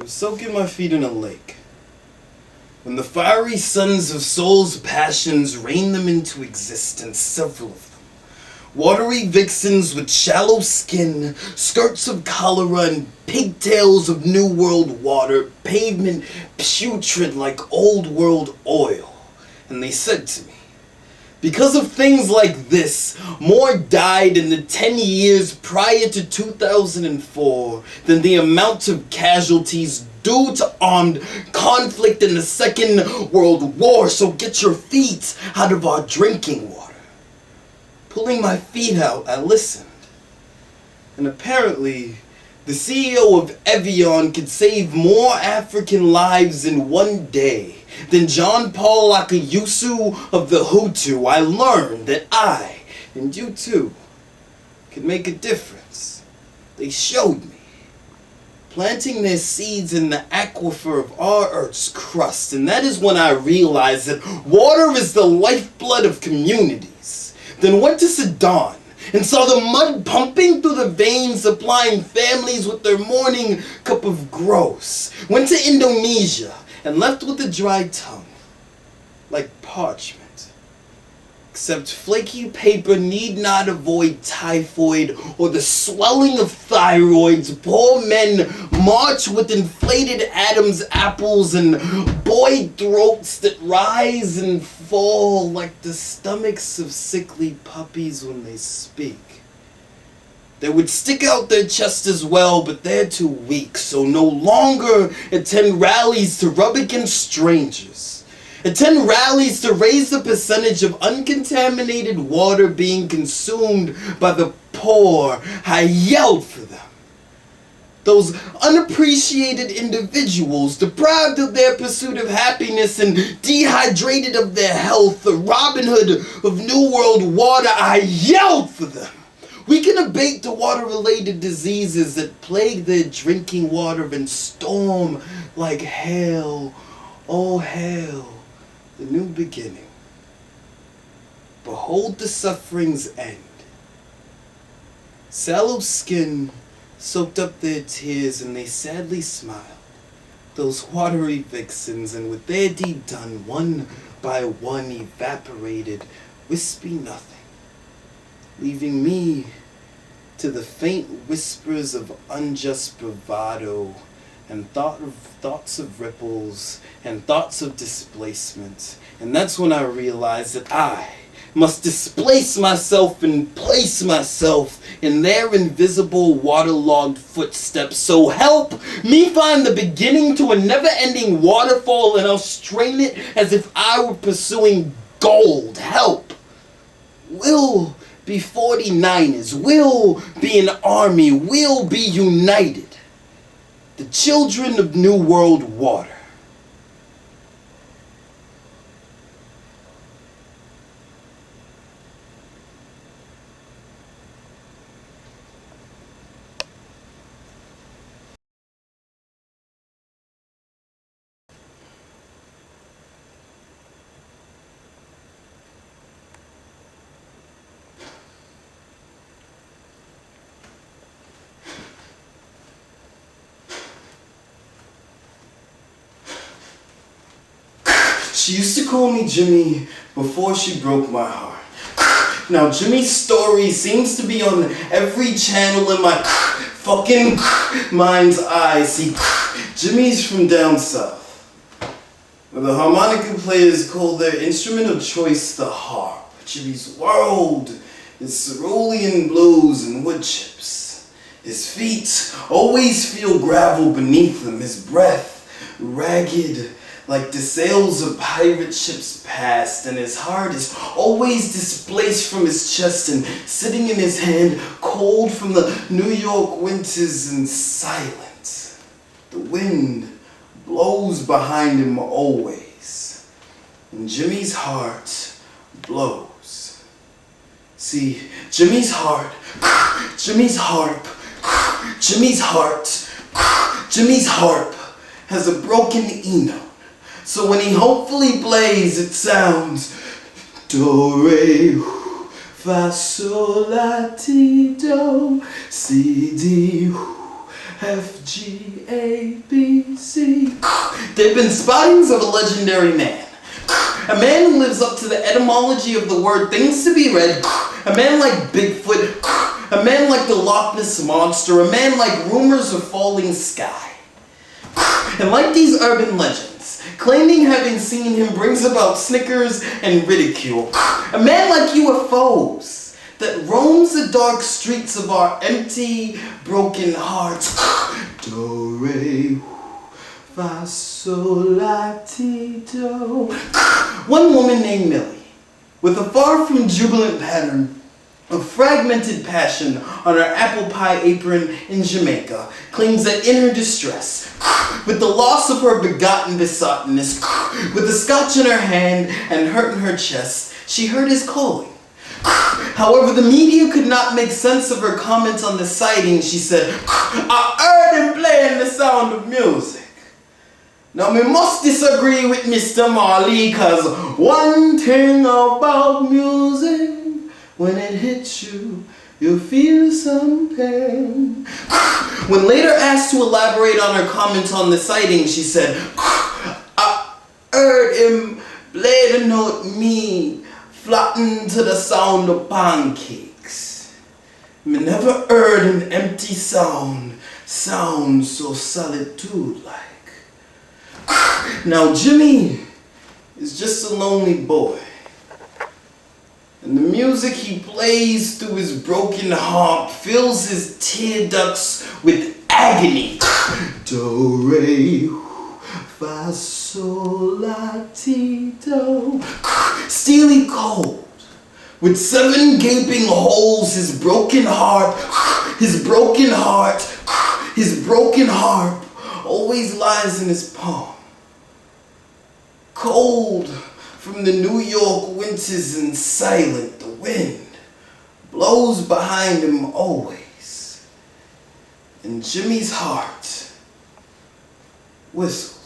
of soaking my feet in a lake. When the fiery suns of soul's passions rain them into existence, several of them. Watery vixens with shallow skin, skirts of cholera and pigtails of New World water, pavement putrid like Old World oil. And they said to me, because of things like this, more died in the 10 years prior to 2004 than the amount of casualties due to armed conflict in the Second World War. So get your feet out of our drinking water. Pulling my feet out, I listened. And apparently, the CEO of Evian could save more African lives in one day than John Paul Akayusu of the Hutu. I learned that I, and you too, could make a difference. They showed me. Planting their seeds in the aquifer of our Earth's crust. And that is when I realized that water is the lifeblood of communities. Then went to Sudan and saw the mud pumping through the veins, supplying families with their morning cup of gross. Went to Indonesia and left with a dry tongue, like parchment. Except flaky paper need not avoid typhoid or the swelling of thyroids. Poor men march with inflated Adam's apples and boy throats that rise and fall like the stomachs of sickly puppies when they speak. They would stick out their chest as well, but they're too weak, so no longer attend rallies to rub against strangers. Attend rallies to raise the percentage of uncontaminated water being consumed by the poor. I yelled for them. Those unappreciated individuals, deprived of their pursuit of happiness and dehydrated of their health, the Robin Hood of New World water, I yelled for them. We can abate the water-related diseases that plague their drinking water and storm like hail, oh hail, the new beginning. Behold the suffering's end. Sallow skin soaked up their tears and they sadly smiled. Those watery vixens, and with their deed done, one by one evaporated, wispy nothing, leaving me to the faint whispers of unjust bravado and thoughts of ripples and thoughts of displacement. And that's when I realized that I must displace myself and place myself in their invisible waterlogged footsteps. So help me find the beginning to a never-ending waterfall, and I'll strain it as if I were pursuing gold. Help! We'll be 49ers. We'll be an army. We'll be united. The children of New World water. She used to call me Jimmy before she broke my heart. Now Jimmy's story seems to be on every channel in my fucking mind's eye. See, Jimmy's from down south, where the harmonica players call their instrument of choice the harp. Jimmy's world is cerulean blues and wood chips. His feet always feel gravel beneath them. His breath ragged like the sails of pirate ships past, and his heart is always displaced from his chest and sitting in his hand, cold from the New York winters and silent. The wind blows behind him always, and Jimmy's heart blows. See, Jimmy's heart, Jimmy's harp, Jimmy's heart, Jimmy's harp has a broken E note. So when he hopefully plays, it sounds do, re, fa, sol, la, ti, do, si, di, F, G, A, B, C. There have been spottings of a legendary man. A man who lives up to the etymology of the word things to be read. A man like Bigfoot. A man like the Loch Ness Monster. A man like rumors of falling sky. And like these urban legends, claiming having seen him brings about snickers and ridicule. A man like UFOs that roams the dark streets of our empty, broken hearts. Do, re, fa, sol, la, ti, do. One woman named Millie, with a far from jubilant pattern of fragmented passion on her apple pie apron in Jamaica, claims that in her distress, with the loss of her begotten besottenness, with the scotch in her hand and hurt in her chest, she heard his calling. However, the media could not make sense of her comments on the sighting. She said, I heard him playing the sound of music. Now, we must disagree with Mr. Marley, cause one thing about music, when it hits you, you feel some pain. When later asked to elaborate on her comments on the sighting, she said, I heard him play the note me, flatten to the sound of pancakes. Me never heard an empty sound so solitude-like. Now Jimmy is just a lonely boy. And the music he plays through his broken harp fills his tear ducts with agony. Do, re, fa, sol, la, ti, do. Steely cold, with 7 gaping holes, his broken harp always lies in his palm. Cold from the New York winters and silent, the wind blows behind him always. And Jimmy's heart whistles.